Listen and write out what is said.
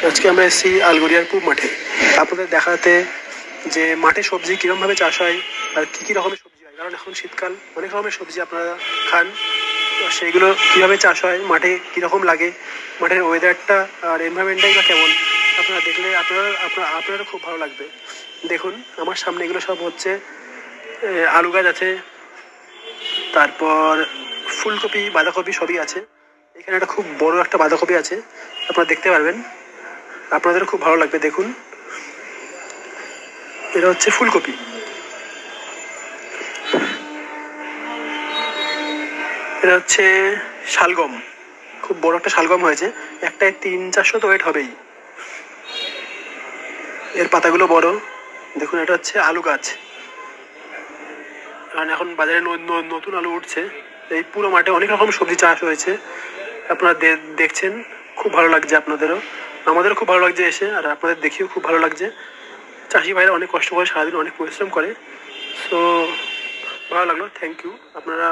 আজকে আমরা এসেছি আলগোরিয়ার পূব মাঠে আপনাদের দেখাতে যে মাঠে সবজি কীরকমভাবে চাষ হয় আর কী কী রকমের সবজি হয়। কারণ এখন শীতকাল, অনেক রকমের সবজি আপনারা খান, তো সেইগুলো কীভাবে চাষ হয়, মাঠে কীরকম লাগে, মাঠের ওয়েদারটা আর এনভায়রনমেন্টটাই বা কেমন, আপনারা দেখলে আপনারা খুব ভালো লাগবে। দেখুন আমার সামনে এগুলো সব হচ্ছে আলু গাছ আছে, তারপর ফুলকপি বাঁধাকপি সবই আছে। এখানে একটা খুব বড় একটা বাঁধাকপি আছে, আপনারা দেখতে পারবেন, আপনাদের খুব ভালো লাগবে। দেখুন এটা হচ্ছে ফুলকপি, এটা হচ্ছে শালগম, খুব বড় একটা শালগম হয়েছে, একটায় 300-400 তো ওয়েট হবেই, এর পাতাগুলো বড়। দেখুন এটা হচ্ছে আলু গাছ, কারণ এখন বাজারে নতুন আলু উঠছে। এই পুরো মাঠে অনেক রকম সবজি চাষ হয়েছে, আপনারা দেখছেন, খুব ভালো লাগছে আপনাদেরও, আমাদেরও খুব ভালো লাগছে এসে, আর আপনাদের দেখিও খুব ভালো লাগছে। চাষি ভাইরা অনেক কষ্ট করে, সারাদিন অনেক পরিশ্রম করে, সো ভালো লাগলো, থ্যাংক ইউ আপনারা।